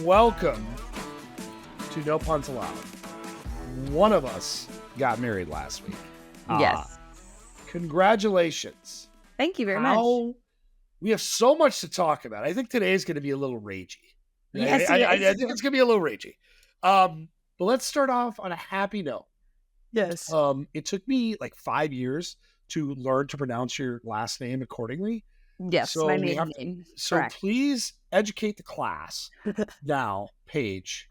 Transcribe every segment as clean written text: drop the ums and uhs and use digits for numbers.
welcome to No Punts Allowed. One of us got married last week. Yes. Congratulations. Thank you very much. We have so much to talk about. I think today is going to be a little ragey. Yes, I think it's going to be a little ragey. But let's start off on a happy note. Yes. It took me like 5 years to learn to pronounce your last name accordingly. Yes, So my maiden name. So Correct. please educate the class now, Paige.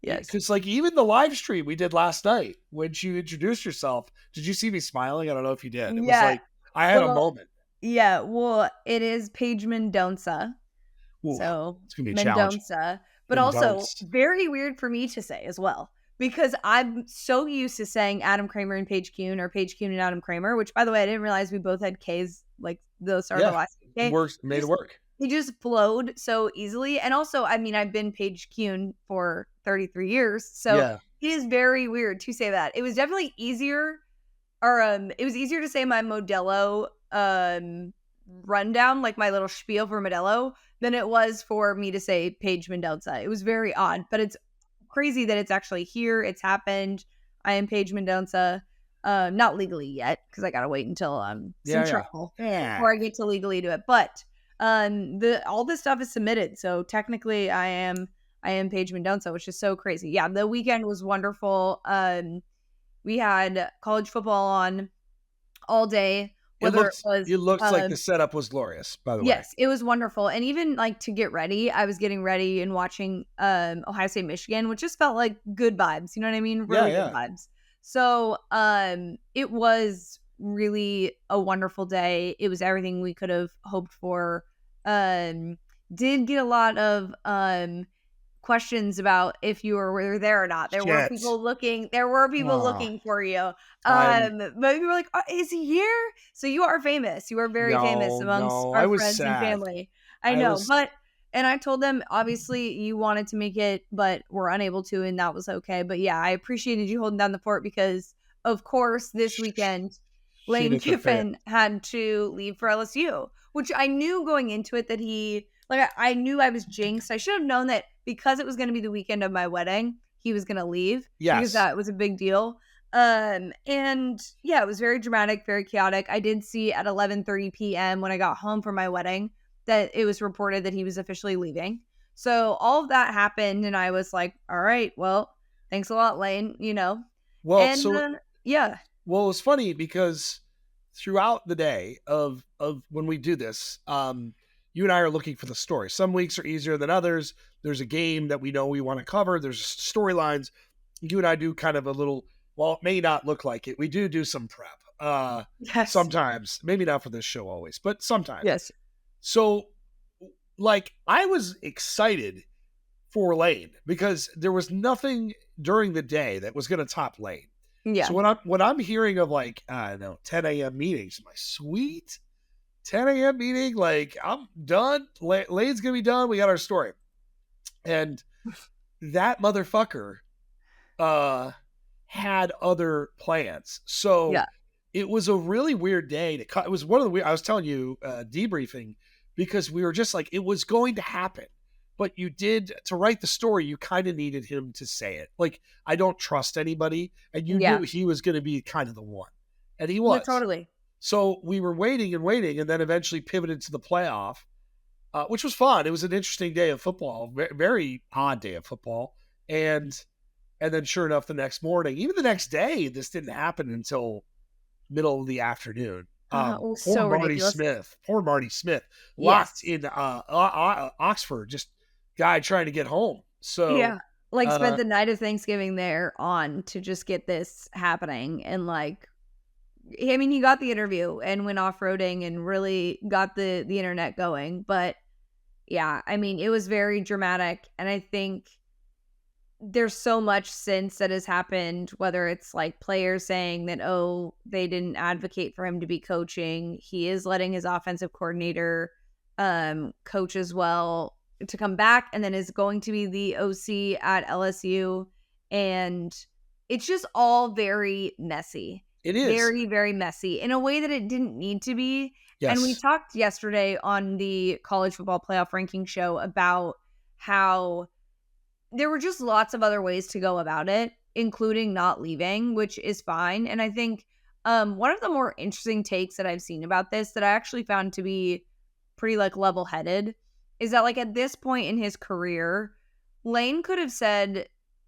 Yes. Because like even the live stream we did last night when you introduced yourself, did you see me smiling? I don't know if you did. It was like I had a moment. Yeah, well, it is Paige Mendonca. Ooh, so it's gonna be a challenge. Mendonca, but also very weird for me to say as well. Because I'm so used to saying Adam Kramer and Paige Kuhn, or Paige Kuhn and Adam Kramer, which, by the way, I didn't realize we both had K's, like the start of the last K. Made it work. It just flowed so easily. And also, I mean, I've been Paige Kuhn for 33 years, so it is very weird to say that. It was definitely easier, or it was easier to say my Modelo rundown, like my little spiel for Modelo, than it was for me to say Paige Mendonca. It was very odd, but it's crazy that it's actually here. It's happened. I am Paige Mendonca. Not legally yet, because I gotta wait until some trouble before I get to legally do it. But all this stuff is submitted, so technically I am Paige Mendonca, which is so crazy. Yeah, the weekend was wonderful. We had college football on all day. It looks like the setup was glorious, by the way. Yes, it was wonderful. And even like to get ready, I was getting ready and watching Ohio State, Michigan, which just felt like good vibes. You know what I mean? Really good vibes. So it was really a wonderful day. It was everything we could have hoped for. Did get a lot of questions about if you were there or not. There were people looking for you. But people were like, is he here? So you are famous. You are very famous amongst our friends and family. I know. And I told them, obviously, you wanted to make it, but were unable to, and that was okay. But yeah, I appreciated you holding down the fort because, of course, this weekend, Lane Kiffin had to leave for LSU, which I knew going into it that I knew I was jinxed. I should have known that because it was going to be the weekend of my wedding, he was going to leave. Yes. Because that was a big deal. And yeah, it was very dramatic, very chaotic. I did see at 11:30 p.m. when I got home from my wedding that it was reported that he was officially leaving. So all of that happened, and I was like, all right, well, thanks a lot, Lane, Well, and Well, it was funny because throughout the day of when we do this, you and I are looking for the story. Some weeks are easier than others. There's a game that we know we want to cover. There's storylines. You and I do kind of a little, well, it may not look like it. We do some prep. Sometimes, maybe not for this show always, but sometimes. Yes. So, like, I was excited for Lane because there was nothing during the day that was going to top Lane. Yeah. So when I'm hearing of 10 a.m. meetings, my sweet 10 a.m. meeting, like I'm done. Lane's going to be done. We got our story. And that motherfucker had other plans. So it was a really weird day to cut. It was one of the I was telling you debriefing because we were just like, it was going to happen. But you did, to write the story, you kind of needed him to say it. Like, I don't trust anybody. And you knew he was going to be kind of the one. And he was. Yeah, totally. So we were waiting, and then eventually pivoted to the playoff, which was fun. It was an interesting day of football, very odd day of football. And then sure enough, the next morning, even the next day, this didn't happen until middle of the afternoon. So ridiculous. Poor Marty Smith, locked in Oxford, just guy trying to get home. So spent the night of Thanksgiving there on to just get this happening. And he got the interview and went off-roading and really got the internet going. But yeah, it was very dramatic. And I think there's so much since that has happened, whether it's like players saying that, they didn't advocate for him to be coaching. He is letting his offensive coordinator coach as well to come back, and then is going to be the OC at LSU. And it's just all very messy. It is very, very messy in a way that it didn't need to be. Yes. And we talked yesterday on the college football playoff ranking show about how there were just lots of other ways to go about it, including not leaving, which is fine. And I think one of the more interesting takes that I've seen about this that I actually found to be pretty like level-headed is that like at this point in his career, Lane could have said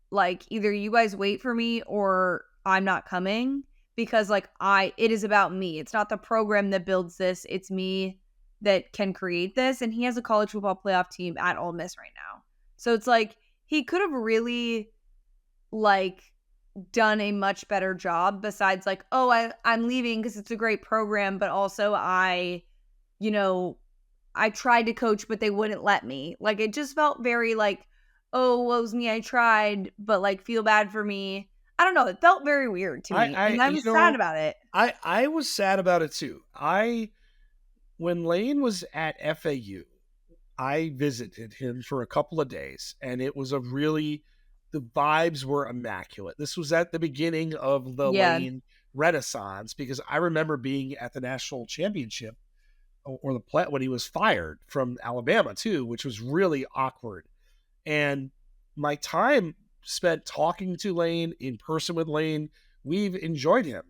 like either you guys wait for me or I'm not coming, because like it is about me. It's not the program that builds this. It's me that can create this. And he has a college football playoff team at Ole Miss right now. So it's like he could have really like done a much better job besides like, oh, I'm leaving because it's a great program, but also you know, I tried to coach, but they wouldn't let me. Like it just felt very like, oh, woe's me, I tried, but like feel bad for me. I don't know. It felt very weird to me. And I was sad about it. I was sad about it too. When Lane was at FAU, I visited him for a couple of days, and it was the vibes were immaculate. This was at the beginning of the Lane renaissance, because I remember being at the national championship or when he was fired from Alabama too, which was really awkward. And my time spent talking to Lane, in person with Lane, we've enjoyed him.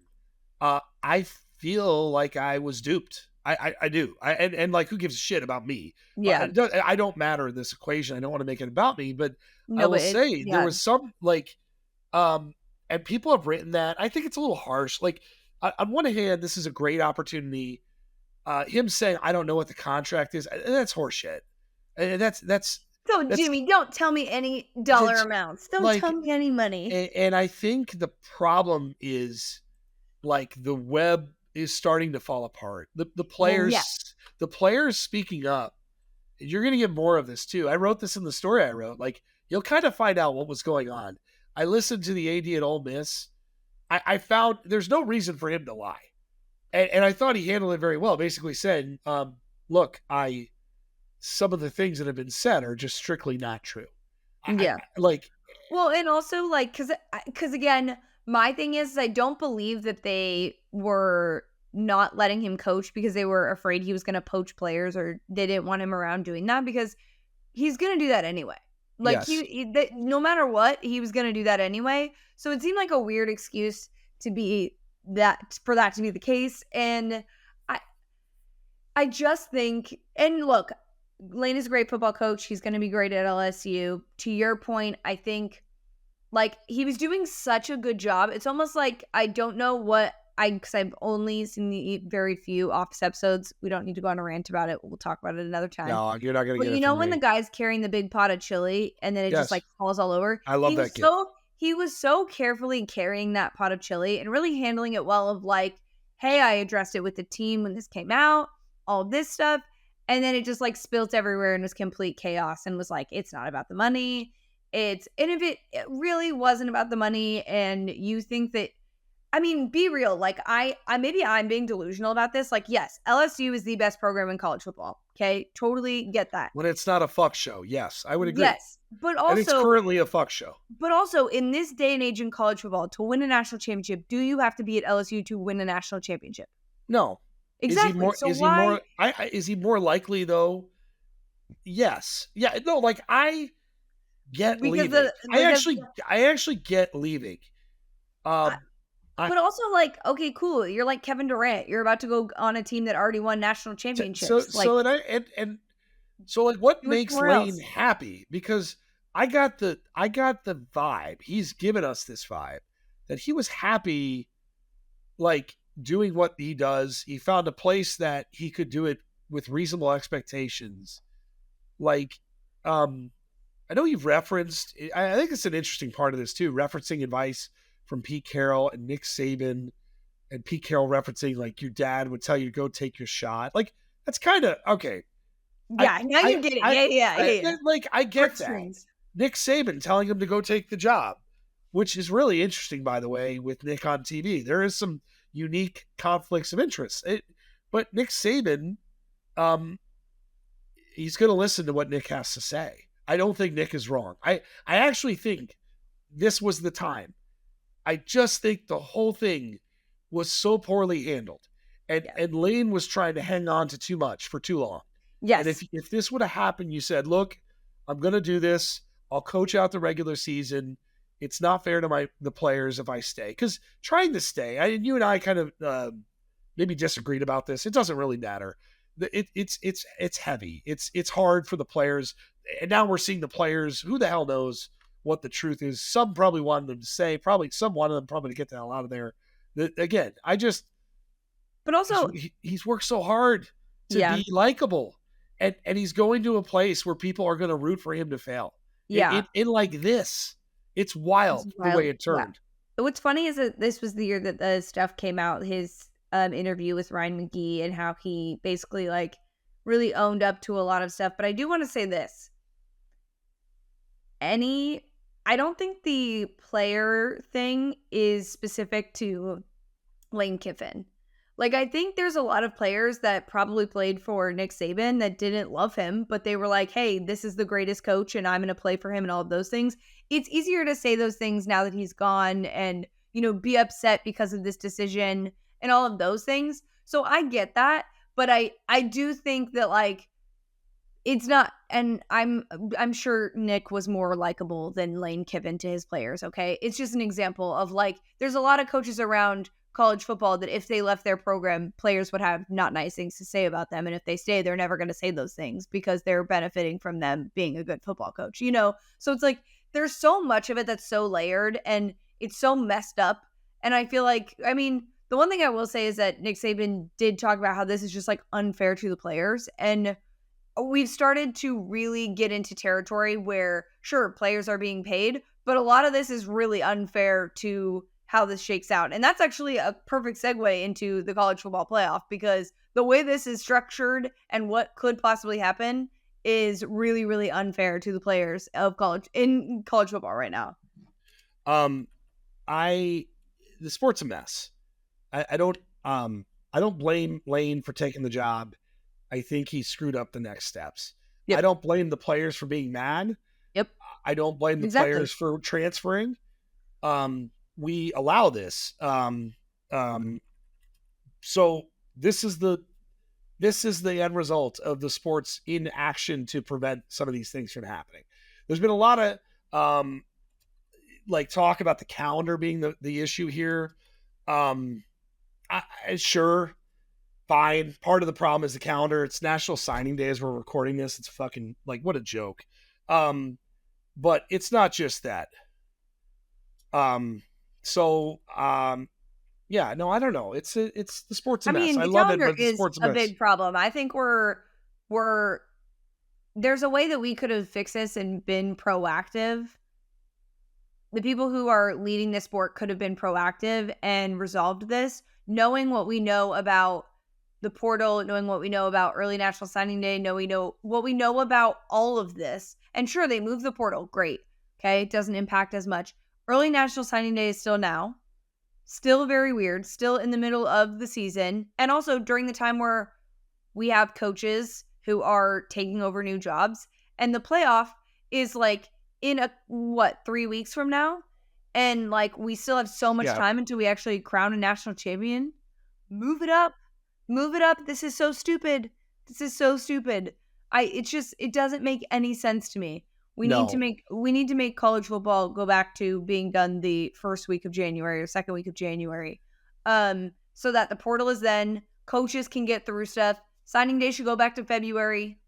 I feel like I was duped. I do. And like, who gives a shit about me? Yeah. I don't matter in this equation. I don't want to make it about me, but I will say there was some like, and people have written that. I think it's a little harsh. Like on one hand, this is a great opportunity. Him saying, I don't know what the contract is, that's horseshit. And that's Jimmy, don't tell me any dollar amounts. Don't tell me any money. And I think the problem is like the web is starting to fall apart. The players speaking up. You're going to get more of this too. I wrote this in the story I wrote. Like you'll kind of find out what was going on. I listened to the AD at Ole Miss. I found there's no reason for him to lie. And I thought he handled it very well. Basically said, look, some of the things that have been said are just strictly not true. Well, and also like, cause again, my thing is I don't believe that they were not letting him coach because they were afraid he was going to poach players, or they didn't want him around doing that, because he's going to do that anyway. Like no matter what, he was going to do that anyway. So it seemed like a weird excuse for that to be the case. And I just think, and look, Lane is a great football coach. He's going to be great at LSU. To your point, I think like he was doing such a good job. It's almost like I don't know because I've only seen the very few Office episodes. We don't need to go on a rant about it. We'll talk about it another time. No, you're not going to get it. You know when the guy's carrying the big pot of chili and then it just like falls all over? I love that kid. He was so carefully carrying that pot of chili and really handling it well, of like, hey, I addressed it with the team when this came out, all this stuff. And then it just like spilt everywhere and was complete chaos, and was like, it's not about the money. And if it really wasn't about the money, and you think that, I mean, be real. Like maybe I'm being delusional about this. Like, yes, LSU is the best program in college football. Okay. Totally get that. When it's not a fuck show. Yes, I would agree. Yes. But also, and it's currently a fuck show. But also in this day and age in college football, to win a national championship, do you have to be at LSU to win a national championship? No. Exactly. Is he more likely though? Yes. Yeah. No. Like I get leaving. I actually get leaving. But also, like, okay, cool. You're like Kevin Durant. You're about to go on a team that already won national championships. So what makes Lane happy? Because I got the vibe. He's given us this vibe that he was happy, like doing what he does. He found a place that he could do it with reasonable expectations. Like, I know you've referenced. I think it's an interesting part of this too, referencing advice from Pete Carroll and Nick Saban, and Pete Carroll referencing like your dad would tell you to go take your shot. Like that's kind of okay. Yeah, now you get it. Yeah. Like I get that. Nick Saban telling him to go take the job, which is really interesting, by the way, with Nick on TV. There is some unique conflicts of interest. But Nick Saban, he's going to listen to what Nick has to say. I don't think Nick is wrong. I actually think this was the time. I just think the whole thing was so poorly handled. And Lane was trying to hang on to too much for too long. Yes. And if this would have happened, you said, look, I'm going to do this. I'll coach out the regular season. It's not fair to the players if I stay, because trying to stay, you and I kind of maybe disagreed about this. It doesn't really matter. It's heavy. It's hard for the players, and now we're seeing the players. Who the hell knows what the truth is? Some probably wanted them to say. Probably some wanted them probably to get the hell out of there. Again, but also he's worked so hard to be likable, and he's going to a place where people are going to root for him to fail. Yeah, in like this, it's wild the way it turned. Yeah. What's funny is that this was the year that the stuff came out. His interview with Ryan McGee, and how he basically like really owned up to a lot of stuff. But I do want to say this. I don't think the player thing is specific to Lane Kiffin. Like, I think there's a lot of players that probably played for Nick Saban that didn't love him, but they were like, hey, this is the greatest coach and I'm going to play for him and all of those things. It's easier to say those things now that he's gone and, be upset because of this decision and all of those things. So I get that, but I do think that, like, it's not, and I'm sure Nick was more likable than Lane Kiffin to his players, okay? It's just an example of, like, there's a lot of coaches around college football that if they left their program, players would have not nice things to say about them. And if they stay, they're never going to say those things because they're benefiting from them being a good football coach, So it's like, there's so much of it that's so layered and it's so messed up. And I feel like, the one thing I will say is that Nick Saban did talk about how this is just like unfair to the players. And we've started to really get into territory where, sure, players are being paid, but a lot of this is really unfair to how this shakes out. And that's actually a perfect segue into the college football playoff, because the way this is structured and what could possibly happen is really, really unfair to the players of college football right now. The sport's a mess. I don't blame Lane for taking the job. I think he screwed up the next steps. Yep. I don't blame the players for being mad. Yep. I don't blame the players for transferring. We allow this. So this is the end result of the sports inaction to prevent some of these things from happening. There's been a lot of talk about the calendar being the issue here. Sure. Fine. Part of the problem is the calendar. It's National Signing Day as we're recording this. It's fucking what a joke. But it's not just that. Yeah, no, I don't know. It's the sport's a mess. I love it, but the sport's a mess. Big problem. I think there's a way that we could have fixed this and been proactive. The people who are leading this sport could have been proactive and resolved this, knowing what we know about the portal, knowing what we know about early National Signing Day, what we know about all of this. And sure, they moved the portal. Great. Okay. It doesn't impact as much. Early National Signing Day is still now. Still very weird. Still in the middle of the season. And also during the time where we have coaches who are taking over new jobs. And the playoff is in 3 weeks from now? And we still have so much time until we actually crown a national champion. Move it up. Move it up. This is so stupid. It doesn't make any sense to me. We need to make college football go back to being done the first week of January or second week of January. So that the portal is then, coaches can get through stuff. Signing day should go back to February.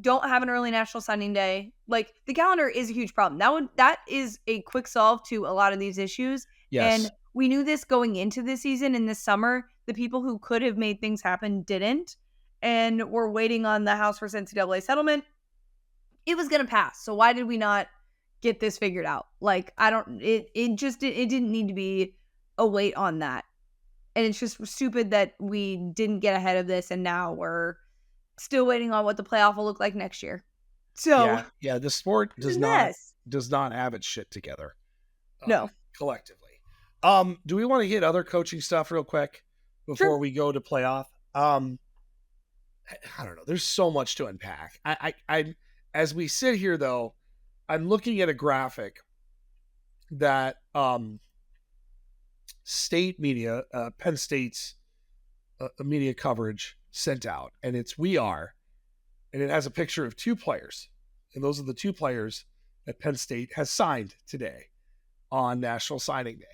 Don't have an early National Signing Day. The calendar is a huge problem. That is a quick solve to a lot of these issues. Yes. And we knew this going into this season and this summer. The people who could have made things happen didn't. And we're waiting on the House vs. NCAA settlement. It was going to pass. So why did we not get this figured out? It didn't need to be a wait on that. And it's just stupid that we didn't get ahead of this. And now we're still waiting on what the playoff will look like next year. So yeah, the sport does not have its shit together. No. Collectively. Do we want to hit other coaching stuff real quick before we go to playoff? I don't know. There's so much to unpack. I as we sit here though, I'm looking at a graphic that state media, Penn State's media coverage sent out, and it's We Are, and it has a picture of two players. And those are the two players that Penn State has signed today on National Signing Day.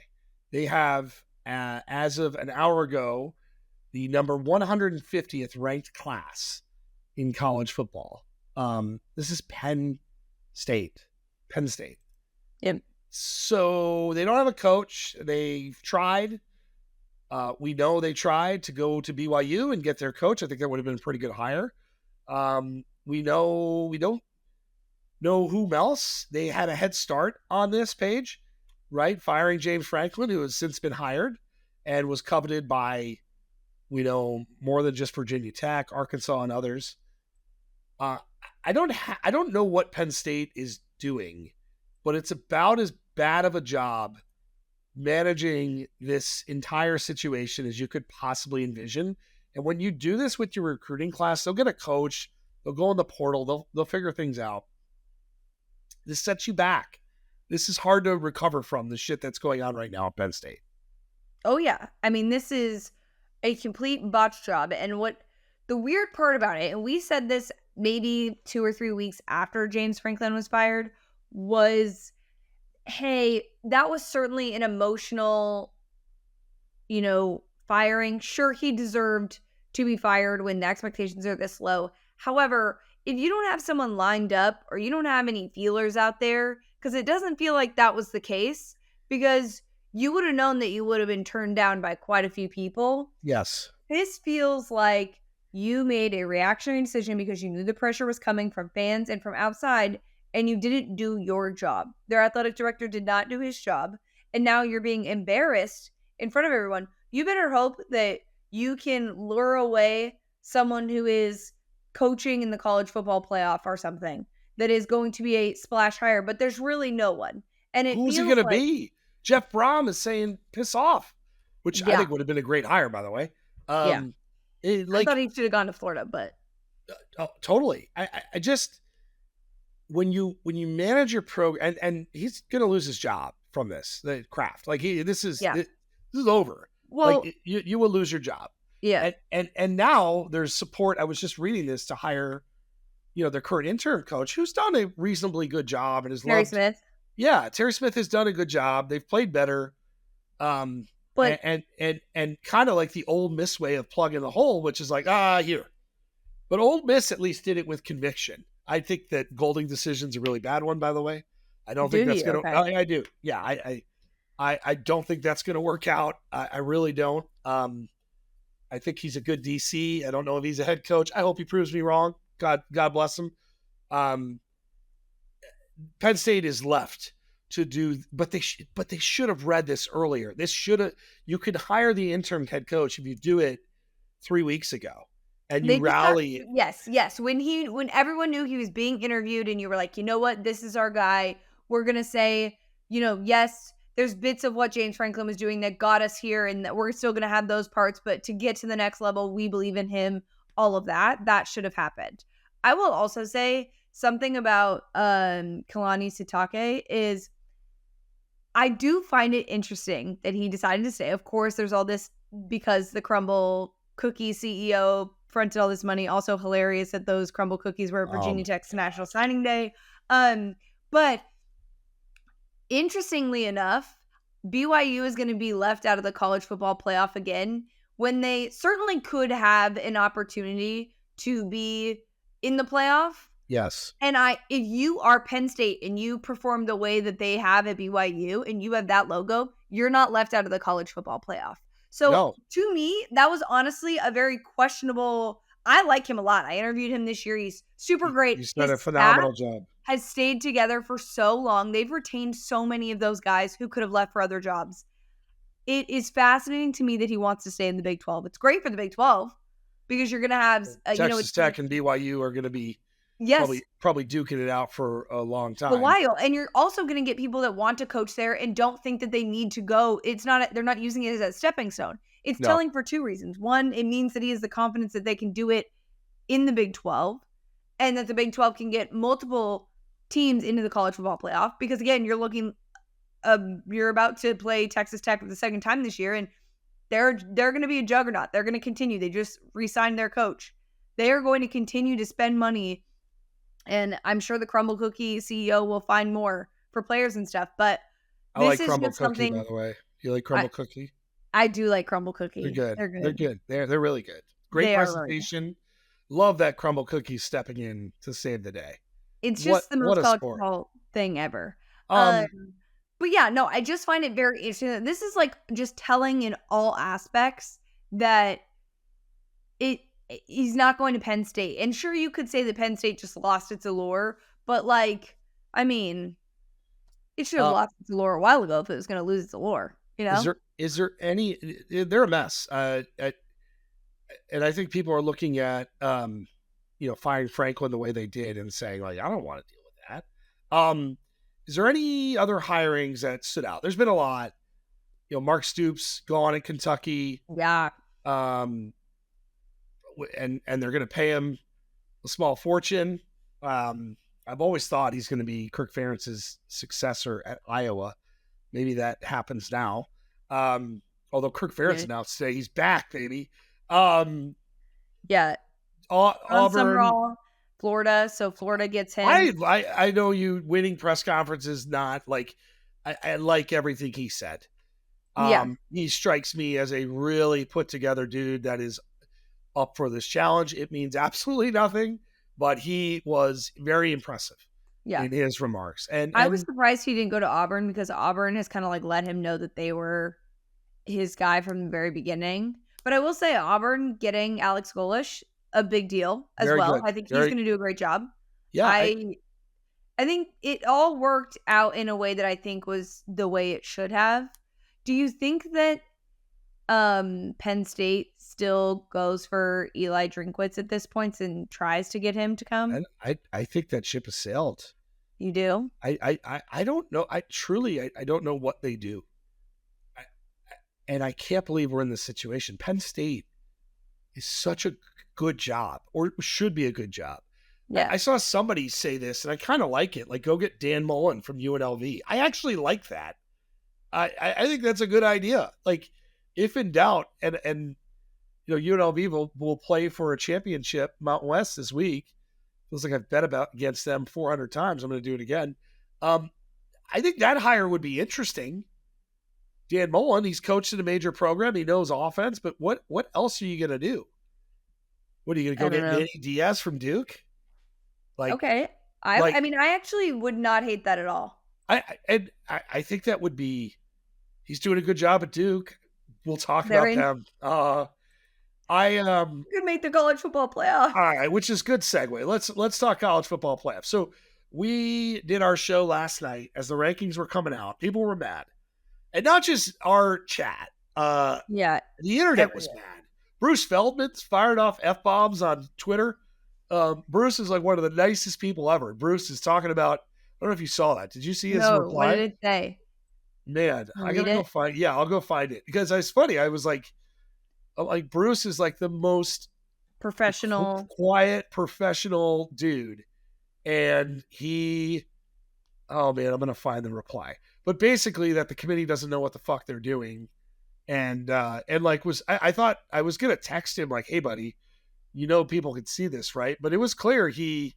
They have, as of an hour ago, the number 150th ranked class in college football. This is Penn State. Penn State. Yep. So they don't have a coach. They've tried. We know they tried to go to BYU and get their coach. I think that would have been a pretty good hire. We don't know who else. They had a head start on this page, right? Firing James Franklin, who has since been hired and was coveted by, we know, more than just Virginia Tech, Arkansas, and others. I don't know what Penn State is doing, but it's about as bad of a job managing this entire situation as you could possibly envision. And when you do this with your recruiting class, they'll get a coach, they'll go in the portal, they'll figure things out. This sets you back. This is hard to recover from, the shit that's going on right now at Penn State. Oh yeah. I mean, this is a complete botch job. And what the weird part about it, and we said this maybe 2 or 3 weeks after James Franklin was fired, was, hey, that was certainly an emotional, firing. Sure, he deserved to be fired when the expectations are this low. However, if you don't have someone lined up or you don't have any feelers out there, because it doesn't feel like that was the case, because you would have known that you would have been turned down by quite a few people. Yes. This feels like you made a reactionary decision because you knew the pressure was coming from fans and from outside, and you didn't do your job. Their athletic director did not do his job, and now you're being embarrassed in front of everyone. You better hope that you can lure away someone who is coaching in the college football playoff or something that is going to be a splash hire, but there's really no one. And who's it going to be? Jeff Brom is saying piss off, which I think would have been a great hire, by the way. I thought he should have gone to Florida, but totally. I just, when you manage your program, and he's going to lose his job from this, the Kraft. Like this is over. Well, like you will lose your job. Yeah. And now there's support. I was just reading this to hire, their current interim coach, who's done a reasonably good job and is Terry Smith. Yeah, Terry Smith has done a good job. They've played better. But and kind of like the Ole Miss way of plugging the hole, which is like, here. But Ole Miss at least did it with conviction. I think that Golding decision's a really bad one, by the way. I don't think that's going to. Okay. I do. Yeah, I don't think that's going to work out. I really don't. I think he's a good DC. I don't know if he's a head coach. I hope he proves me wrong. God bless him. Penn State is left to do, but they should have read this earlier. You could hire the interim head coach if you do it 3 weeks ago and you rally. Yes. When everyone knew he was being interviewed and you were like, you know what, this is our guy. We're going to say, yes, there's bits of what James Franklin was doing that got us here and that we're still going to have those parts, but to get to the next level, we believe in him. All of that should have happened. I will also say something about Kalani Sitake is I do find it interesting that he decided to stay. Of course, there's all this because the Crumble Cookie CEO fronted all this money. Also hilarious that those Crumble Cookies were at Virginia Tech's National Signing Day. But interestingly enough, BYU is going to be left out of the college football playoff again when they certainly could have an opportunity to be in the playoff. Yes. And if you are Penn State and you perform the way that they have at BYU and you have that logo, you're not left out of the college football playoff. So to me, that was honestly a very questionable. I like him a lot. I interviewed him this year. He's super great. He's done a phenomenal job. Has stayed together for so long. They've retained so many of those guys who could have left for other jobs. It is fascinating to me that he wants to stay in the Big 12. It's great for the Big 12 because you're going to have Texas Tech and BYU are going to be probably duking it out for a long time. A while. And you're also going to get people that want to coach there and don't think that they need to go. They're not using it as a stepping stone. It's telling for two reasons. One, it means that he has the confidence that they can do it in the Big 12 and that the Big 12 can get multiple teams into the college football playoff. Because again, you're about to play Texas Tech for the second time this year and they're going to be a juggernaut. They're going to continue. They just re-signed their coach. They are going to continue to spend money And I'm sure the Crumble Cookie CEO will find more for players and stuff. But I this like is Crumble just Cookie, by something the way. You like I, Crumble Cookie? I do like Crumble They're Cookie. good. They're They're good. good. They're really good. Great They are really good. presentation. Love that Crumble Cookie stepping in to save the day. It's just the What most a college sport. football thing ever. Um, But yeah, no, I just find it very interesting that this is like just telling in all aspects that it he's not going to Penn State. And sure, you could say that Penn State just lost its allure, but like, I mean, it should have uh, lost its allure a while ago if it was going to lose its allure, you know? is there any? They're a mess. And I think people are looking at firing Franklin the way they did and saying like, I don't want to deal with that. Is there any other hirings that stood out? There's been a lot. Mark Stoops gone in Kentucky. Yeah. And they're going to pay him a small fortune. I've always thought he's going to be Kirk Ferentz's successor at Iowa. Maybe that happens now. Although Kirk Ferentz announced today he's back, baby. Yeah. Auburn, Summerall, Florida. So Florida gets him. I know you winning press conferences, not like I like everything he said. He strikes me as a really put together dude that is up for this challenge. It means absolutely nothing, but he was very impressive in his remarks. And I was surprised he didn't go to Auburn because Auburn has kind of like let him know that they were his guy from the very beginning. But I will say Auburn getting Alex Golish, a big deal as well. Good. I think he's going to do a great job. Yeah. I think it all worked out in a way that I think was the way it should have. Do you think that Penn State still goes for Eli Drinkwitz at this point and tries to get him to come? And I think that ship has sailed. You do? I don't know. I don't know what they do. And I can't believe we're in this situation. Penn State is such a good job, or should be a good job. Yeah. I saw somebody say this, and I kind of like it. Like, go get Dan Mullen from UNLV. I actually like that. I think that's a good idea. Like, if in doubt, and UNLV will play for a championship Mountain West this week. Feels like I've bet against them 400 times. I'm going to do it again. I think that hire would be interesting. Dan Mullen, he's coached in a major program. He knows offense, but what else are you going to do? What are you going to go get Manny Diaz from Duke? Like, okay. I mean, I actually would not hate that at all. I think that would be. He's doing a good job at Duke. We'll talk about them. Could make the college football playoff. All right, which is good segue. Let's talk college football playoff. So we did our show last night as the rankings were coming out. People were mad, and not just our chat. The internet was mad. Bruce Feldman's fired off F-bombs on Twitter. Bruce is like one of the nicest people ever. Bruce is talking about. I don't know if you saw that. Did you see his reply? What did it say? Man, I gotta go find. Yeah, I'll go find it because it's funny. I was like Bruce is like the most professional, quiet, professional dude, and he. Oh man, I'm gonna find the reply. But basically, that the committee doesn't know what the fuck they're doing, and like I thought I was gonna text him like, hey buddy, people could see this, right? But it was clear he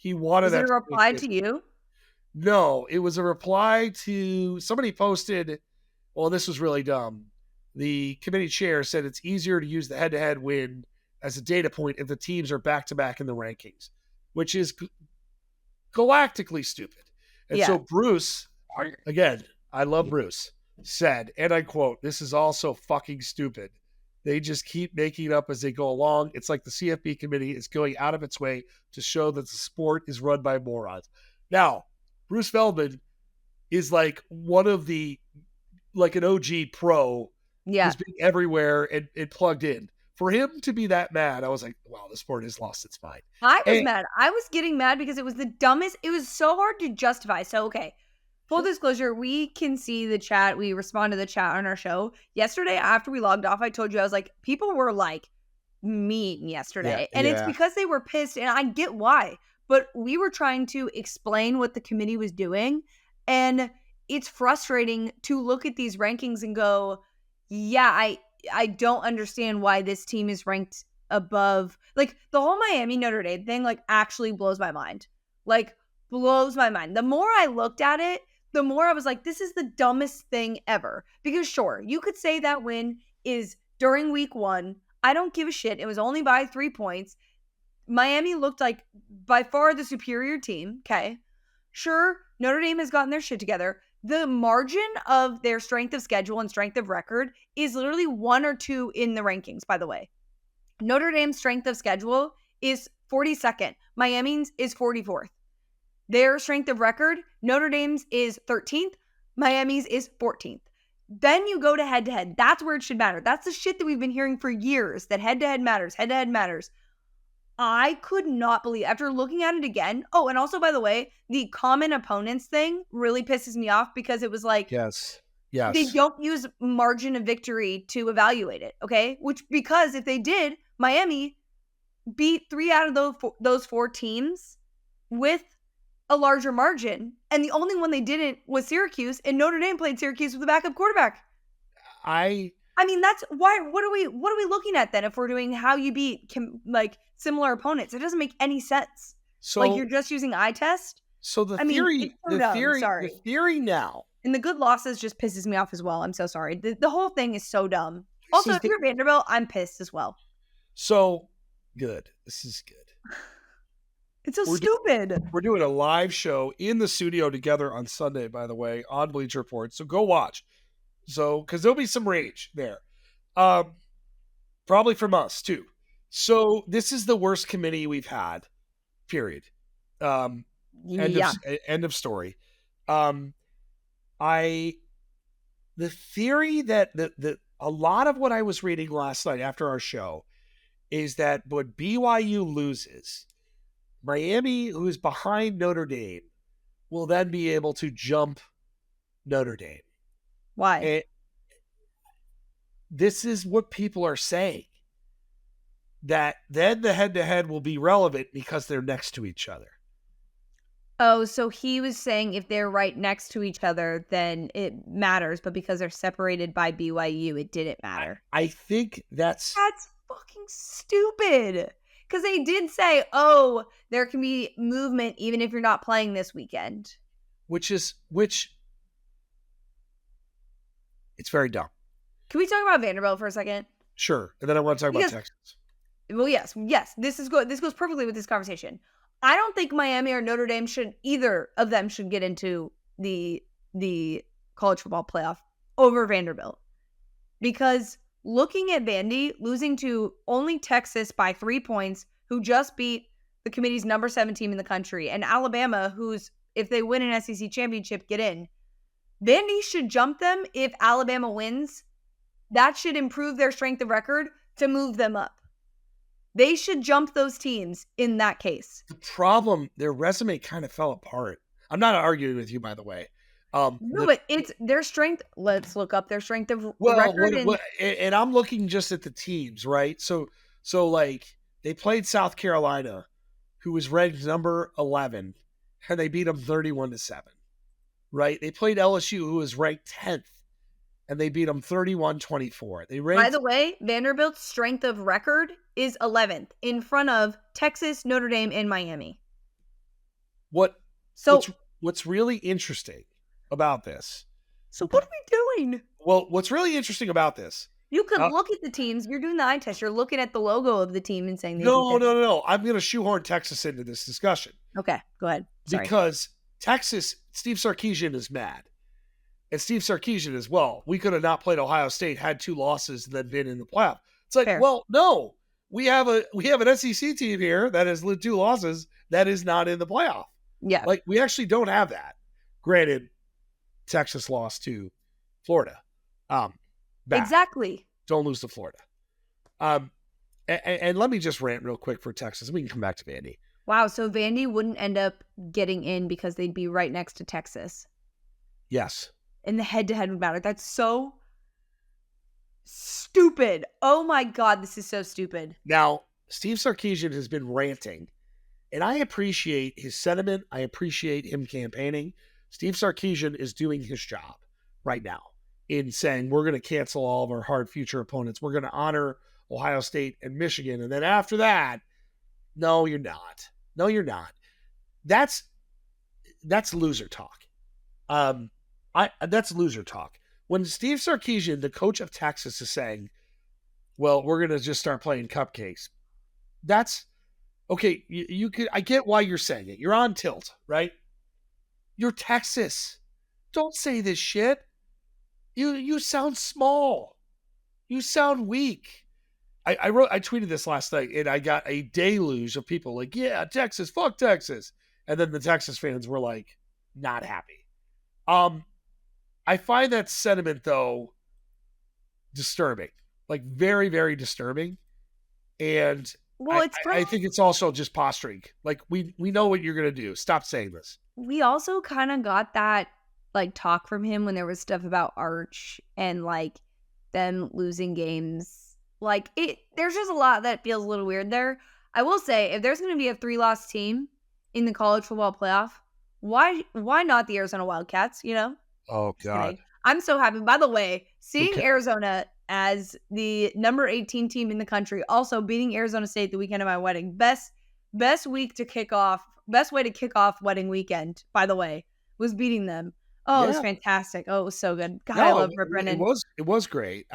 wanted. Was it a reply to you? No, it was a reply to somebody posted. Well, this was really dumb. The committee chair said it's easier to use the head-to-head win as a data point if the teams are back-to-back in the rankings, which is galactically stupid. And so Bruce, again, I love Bruce, said, and I quote, "This is also fucking stupid. They just keep making it up as they go along. It's like the CFP committee is going out of its way to show that the sport is run by morons." Now, Bruce Feldman is like one of the, like an OG pro who's been everywhere and plugged in. For him to be that mad, I was like, wow, the sport has lost its mind. I was mad. I was getting mad because it was the dumbest. It was so hard to justify. So, okay, full disclosure, we can see the chat. We respond to the chat on our show. Yesterday, after we logged off, I told you, I was like, people were like mean yesterday. And it's because they were pissed, and I get why. But we were trying to explain what the committee was doing. And it's frustrating to look at these rankings and go, yeah, I don't understand why this team is ranked above, like, the whole Miami Notre Dame thing, like, actually blows my mind. Like, blows my mind. The more I looked at it, the more I was like, this is the dumbest thing ever. Because sure, you could say that win is during week 1. I don't give a shit. It was only by 3 points. Miami looked like by far the superior team. Okay. Sure, Notre Dame has gotten their shit together. The margin of their strength of schedule and strength of record is literally 1 or 2 in the rankings, by the way. Notre Dame's strength of schedule is 42nd. Miami's is 44th. Their strength of record, Notre Dame's is 13th. Miami's is 14th. Then you go to head-to-head. That's where it should matter. That's the shit that we've been hearing for years, that head-to-head matters. Head-to-head matters. I could not believe, after looking at it again. Oh, and also, by the way, the common opponents thing really pisses me off because it was like, yes, they don't use margin of victory to evaluate it, okay? Because if they did, Miami beat 3 out of those 4 teams with a larger margin, and the only one they didn't was Syracuse, and Notre Dame played Syracuse with a backup quarterback. I mean, that's why. What are we looking at then? If we're doing how you beat like similar opponents, it doesn't make any sense. So, like, you're just using eye test. So the theory now, and the good losses just pisses me off as well. I'm so sorry. The whole thing is so dumb. Also, if you're Vanderbilt, I'm pissed as well. So good. This is good. It's so stupid. We're doing a live show in the studio together on Sunday, by the way, on Bleacher Report. So go watch. So, because there'll be some rage there. Probably from us, too. So this is the worst committee we've had, period. End of story. The theory that a lot of what I was reading last night after our show is that when BYU loses, Miami, who is behind Notre Dame, will then be able to jump Notre Dame. Why? This is what people are saying. That then the head-to-head will be relevant because they're next to each other. Oh, so he was saying if they're right next to each other, then it matters. But because they're separated by BYU, it didn't matter. I think that's fucking stupid. Because they did say, oh, there can be movement even if you're not playing this weekend. Which it's very dumb. Can we talk about Vanderbilt for a second? Sure. And then I want to talk about Texas. Well, yes. This is good. This goes perfectly with this conversation. I don't think Miami or Notre Dame either of them should get into the college football playoff over Vanderbilt. Because looking at Vandy losing to only Texas by 3 points, who just beat the committee's number 7 team in the country, and Alabama, who's, if they win an SEC championship, get in. Vandy should jump them if Alabama wins. That should improve their strength of record to move them up. They should jump those teams in that case. The problem, their resume kind of fell apart. I'm not arguing with you, by the way. But it's their strength. Let's look up their strength of record. And I'm looking just at the teams, right? So like they played South Carolina, who was ranked number 11, and they beat them 31-7. Right? They played LSU, who was ranked 10th, and they beat them 31-24. By the way, Vanderbilt's strength of record is 11th, in front of Texas, Notre Dame, and Miami. What's really interesting about this? So what are we doing? Well, what's really interesting about this? You could look at the teams. You're doing the eye test. You're looking at the logo of the team and saying, no. I'm going to shoehorn Texas into this discussion. Okay, go ahead. Sorry. Because Texas, Steve Sarkisian is mad. And Steve Sarkisian as well. We could have not played Ohio State, had 2 losses, and then been in the playoff. It's like, fair. Well, no. We have an SEC team here that has 2 losses that is not in the playoff. Yeah. Like, we actually don't have that. Granted, Texas lost to Florida. Exactly. Don't lose to Florida. And let me just rant real quick for Texas. We can come back to Vandy. Wow, so Vandy wouldn't end up getting in because they'd be right next to Texas. Yes. And the head-to-head would matter. That's so stupid. Oh my God, this is so stupid. Now, Steve Sarkisian has been ranting, and I appreciate his sentiment. I appreciate him campaigning. Steve Sarkisian is doing his job right now in saying we're going to cancel all of our hard future opponents. We're going to honor Ohio State, and Michigan. And then after that, no, you're not. No, you're not. That's loser talk. That's loser talk. When Steve Sarkisian, the coach of Texas, is saying, well, we're going to just start playing cupcakes. That's okay. You could, I get why you're saying it. You're on tilt, right? You're Texas. Don't say this shit. You sound small. You sound weak. I tweeted this last night, and I got a deluge of people like, yeah, Texas, fuck Texas. And then the Texas fans were like, not happy. I find that sentiment, though, disturbing. Like, very, very disturbing. And well, I think it's also just posturing. Like, we know what you're going to do. Stop saying this. We also kind of got that, like, talk from him when there was stuff about Arch and, like, them losing games. Like, there's just a lot that feels a little weird there. I will say, if there's going to be a 3-loss team in the college football playoff, why not the Arizona Wildcats, you know? Oh, God. I'm so happy. By the way, seeing Arizona as the number 18 team in the country, also beating Arizona State the weekend of my wedding. Best way to kick off wedding weekend, by the way, was beating them. Oh, it was fantastic. Oh, it was so good. God, I love Rip Brennan. It was great.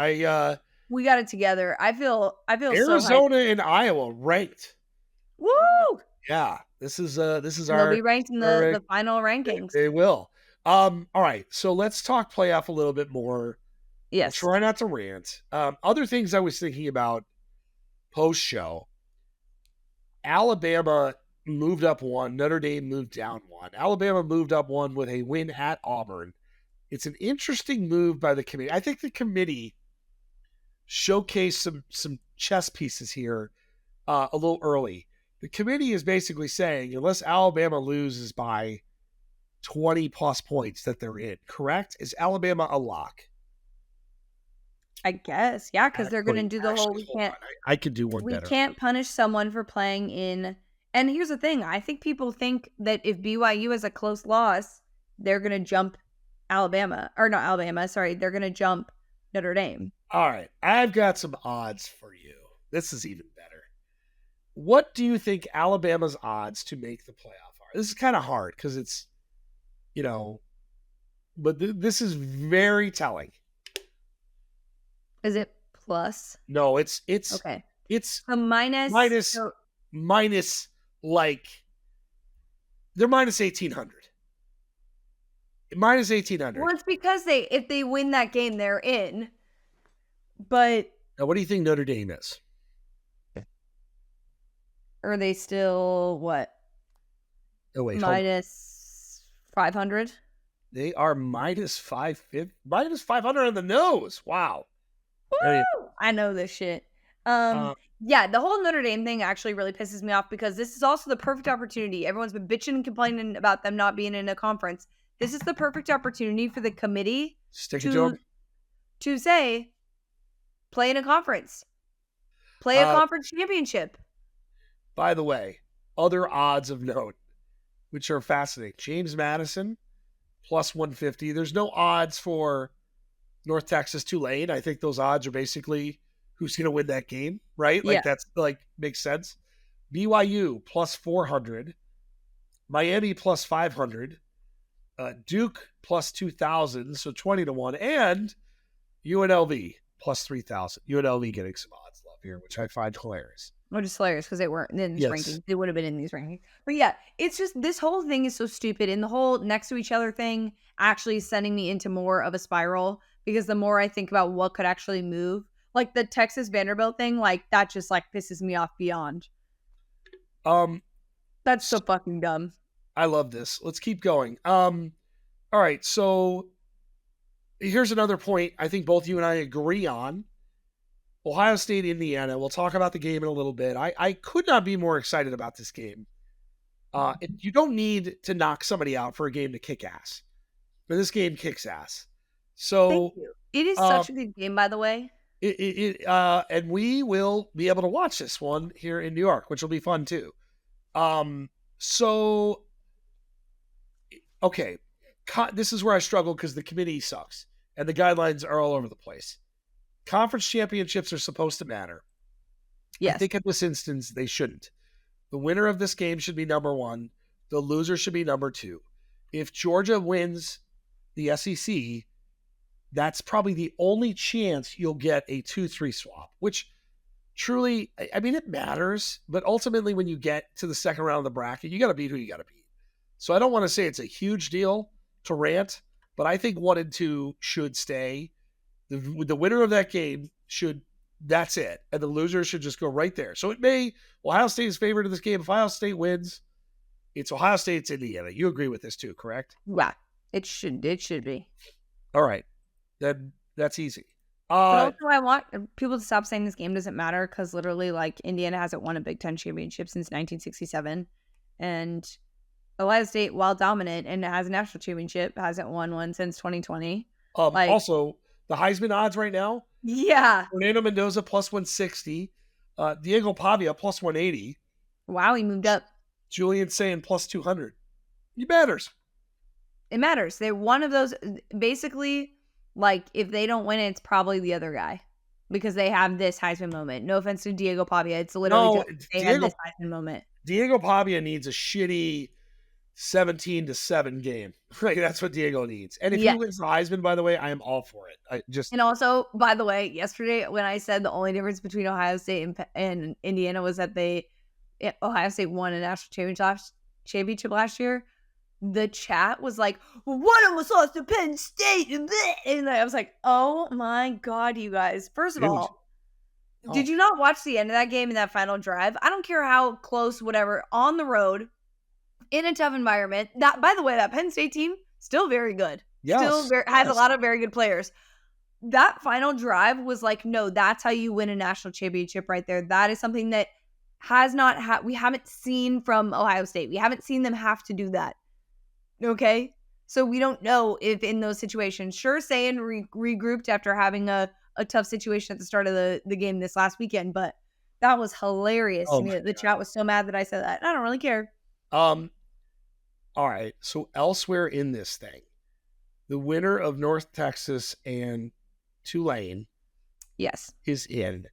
We got it together. I feel Arizona and Iowa ranked. Woo! Yeah. This is They'll be ranked in the final rankings. They will. All right. So let's talk playoff a little bit more. Yes. We'll try not to rant. Other things I was thinking about post-show. Alabama moved up 1. Notre Dame moved down 1. Alabama moved up 1 with a win at Auburn. It's an interesting move by the committee. I think the committee showcased some chess pieces here a little early. The committee is basically saying, unless Alabama loses by 20-plus points that they're in, correct? Is Alabama a lock? I guess, yeah, because they're going to do the whole, I could do one better. We can't punish someone for playing in, and here's the thing, I think people think that if BYU has a close loss, they're going to jump they're going to jump Notre Dame. All right, I've got some odds for you. This is even better. What do you think Alabama's odds to make the playoff are? This is kind of hard because it's, but this is very telling. Is it plus? No, it's okay. It's a minus like they're minus 1,800. Minus 1,800. Well, it's because if they win that game, they're in. But now, what do you think Notre Dame is? Are they still what? Oh wait, minus 500. They are minus 550. Minus 500 on the nose. Wow. Woo! I know this shit. Yeah, the whole Notre Dame thing actually really pisses me off because this is also the perfect opportunity. Everyone's been bitching and complaining about them not being in a conference. This is the perfect opportunity for the committee to say, play in a conference. Play a conference championship. By the way, other odds of note, which are fascinating. James Madison, plus 150. There's no odds for North Texas Tulane. I think those odds are basically who's going to win that game, right? Like that's like makes sense. BYU plus 400, Miami plus 500, Duke plus 2,000, so 20-1, and UNLV plus 3,000. UNLV getting some odds love here, which I find hilarious. Which is hilarious because they weren't in these rankings. They would have been in these rankings. But yeah, it's just this whole thing is so stupid. And the whole next to each other thing actually is sending me into more of a spiral because the more I think about what could actually move, like the Texas Vanderbilt thing, like that just like pisses me off beyond. That's so fucking dumb. I love this. Let's keep going. All right, so here's another point I think both you and I agree on. Ohio State, Indiana. We'll talk about the game in a little bit. I could not be more excited about this game. You don't need to knock somebody out for a game to kick ass. But this game kicks ass. So thank you. It is such a good game, by the way. And we will be able to watch this one here in New York, which will be fun too. So, okay. This is where I struggle because the committee sucks and the guidelines are all over the place. Conference championships are supposed to matter. I Yes. think in this instance, they shouldn't. The winner of this game should be number 1. The loser should be number 2. If Georgia wins the SEC, that's probably the only chance you'll get a 2-3 swap, which truly, I mean, it matters. But ultimately, when you get to the second round of the bracket, you got to beat who you got to beat. So I don't want to say it's a huge deal to rant, but I think 1 and 2 should stay. The winner of that game that's it. And the loser should just go right there. So Ohio State is favored in this game. If Ohio State wins, it's Ohio State, it's Indiana. You agree with this too, correct? Yeah, it should be. All right. Then that's easy. But also, I want people to stop saying this game doesn't matter because literally, like, Indiana hasn't won a Big Ten championship since 1967. And Ohio State, while dominant and has a national championship, hasn't won one since 2020. Also, the Heisman odds right now. Yeah. Fernando Mendoza plus 160. Diego Pavia plus 180. Wow, he moved up. Julian saying plus 200. It matters. It matters. They're one of those, basically, like, if they don't win it, it's probably the other guy. Because they have this Heisman moment. No offense to Diego Pavia. It's literally had this Heisman moment. Diego Pavia needs a shitty 17-7 game. Right, that's what Diego needs. And if he wins the Heisman, by the way, I am all for it. And also, by the way, yesterday when I said the only difference between Ohio State and Indiana was that Ohio State won a national championship last year, the chat was like, "One of us lost to Penn State," and I was like, "Oh my god, you guys!" First of all, did you not watch the end of that game in that final drive? I don't care how close, whatever, on the road. In a tough environment. That, by the way, that Penn State team, still very good. Yes. Has a lot of very good players. That final drive was like, no, that's how you win a national championship right there. That is something that we haven't seen from Ohio State. We haven't seen them have to do that. Okay? So we don't know if in those situations, sure, saying regrouped after having a tough situation at the start of the game this last weekend, but that was hilarious to me. The chat was so mad that I said that. I don't really care. All right. So elsewhere in this thing, the winner of North Texas and Tulane, is in.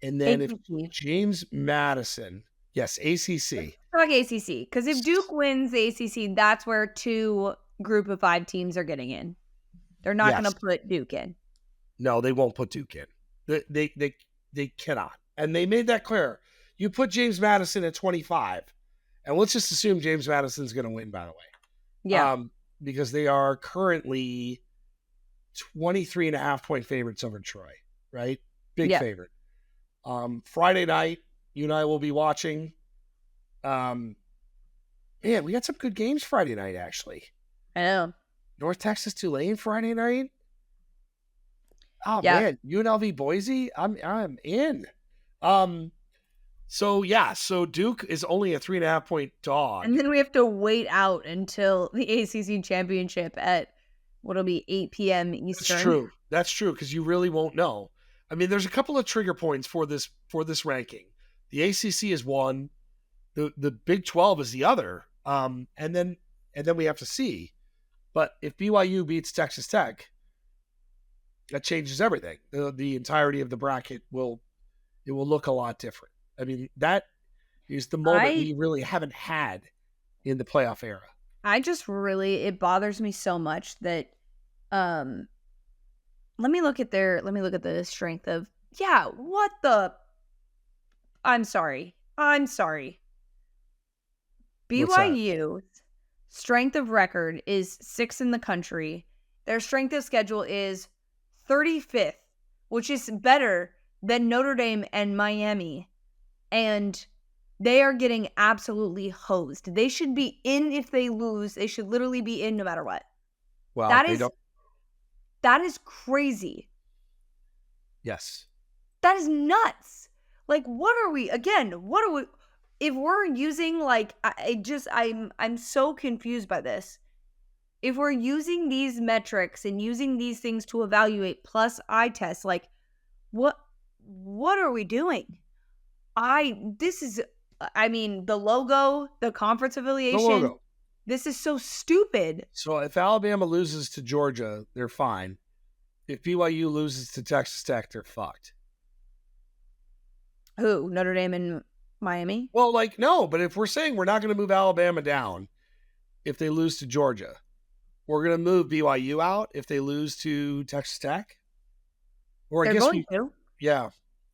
And then if James Madison, ACC. Like ACC, because if Duke wins the ACC, that's where 2 group of 5 teams are getting in. They're not going to put Duke in. No, they won't put Duke in. They cannot, and they made that clear. You put James Madison at 25. And let's just assume James Madison's going to win, by the way. Yeah. Because they are currently 23.5-point favorites over Troy, right? Big favorite. Friday night, you and I will be watching. Man, we got some good games Friday night, actually. I know. North Texas Tulane Friday night. Oh, man. UNLV Boise, I'm in. So Duke is only a 3.5-point dog. And then we have to wait out until the ACC championship at what'll be 8 p.m. Eastern. That's true, because you really won't know. I mean, there's a couple of trigger points for this ranking. The ACC is one, the Big 12 is the other, and then we have to see. But if BYU beats Texas Tech, that changes everything. The entirety of the bracket will look a lot different. I mean, that is the moment we really haven't had in the playoff era. It bothers me so much that, let me look at the strength of, I'm sorry. BYU's strength of record is 6th in the country. Their strength of schedule is 35th, which is better than Notre Dame and Miami. And they are getting absolutely hosed. They should be in if they lose. They should literally be in no matter what. Well, that is crazy. Yes. That is nuts. Like, if we're using, like, I'm so confused by this. If we're using these metrics and using these things to evaluate plus eye test, like, what are we doing? The logo, the conference affiliation, this is so stupid. So if Alabama loses to Georgia, they're fine. If BYU loses to Texas Tech, they're fucked. Who? Notre Dame and Miami? Well, like, no, but if we're saying we're not going to move Alabama down if they lose to Georgia, we're going to move BYU out if they lose to Texas Tech? Or I They're guess going to. yeah.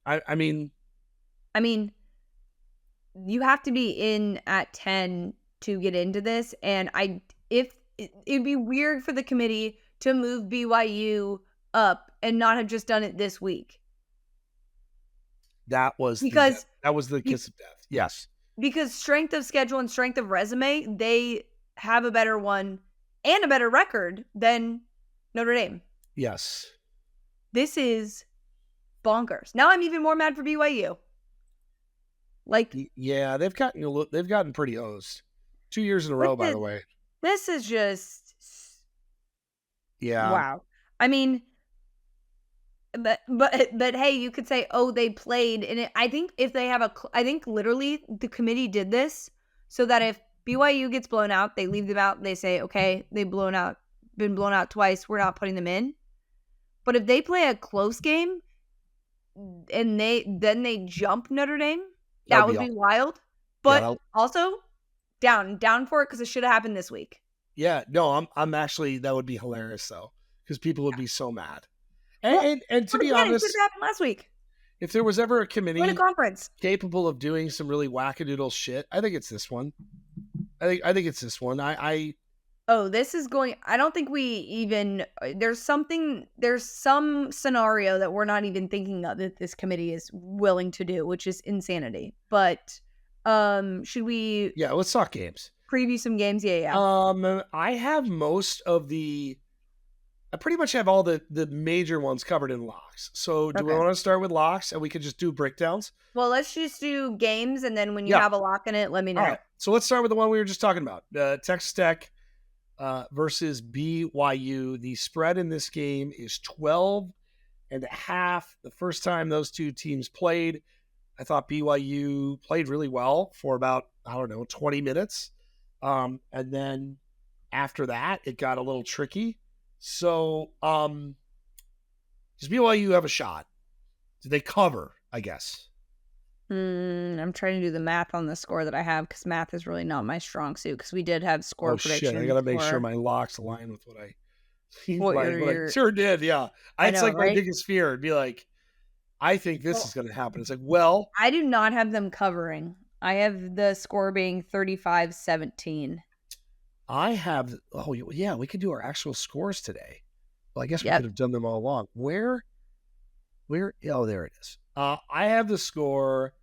I mean, You have to be in at 10 to get into this. And it'd be weird for the committee to move BYU up and not have just done it this week. that was the kiss of death. Yes. Because strength of schedule and strength of resume, they have a better one and a better record than Notre Dame. Yes. This is bonkers. Now I'm even more mad for BYU. Like, yeah, they've gotten pretty hosed 2 years in a row, by the way. This is just, yeah, wow. I mean, but hey, you could say, oh, they played, and I think if they have I think literally the committee did this so that if BYU gets blown out, they leave them out. They say, okay, been blown out twice. We're not putting them in. But if they play a close game and they jump Notre Dame, that would be wild. But also down for it because it should have happened this week. Yeah, no, I'm actually, that would be hilarious though, because people would be so mad. And to be honest, it could have happened last week. If there was ever a committee in a conference capable of doing some really wackadoodle shit, I think it's this one. I think it's this one. This is going. I don't think we even. There's some scenario that we're not even thinking of that this committee is willing to do, which is insanity. But should we? Yeah, let's talk games. Preview some games. Yeah. I have I pretty much have all the major ones covered in locks. So do we want to start with locks and we could just do breakdowns? Well, let's just do games, and then when you have a lock in it, let me know. All right. So let's start with the one we were just talking about. Texas Tech versus BYU. The spread in this game is 12.5. The first time those two teams played, I thought BYU played really well for about, 20 minutes. And then after that, it got a little tricky. So, does BYU have a shot? Do they cover, I guess? I'm trying to do the math on the score that I have because math is really not my strong suit because we did have score predictions. Shit, I got to make sure my locks align with what I sure did, yeah. It's like my biggest fear. It'd be like, I think this is going to happen. It's like, well. I do not have them covering. I have the score being 35-17. I have, we could do our actual scores today. Well, I guess we could have done them all along. Where, there it is. I have the score,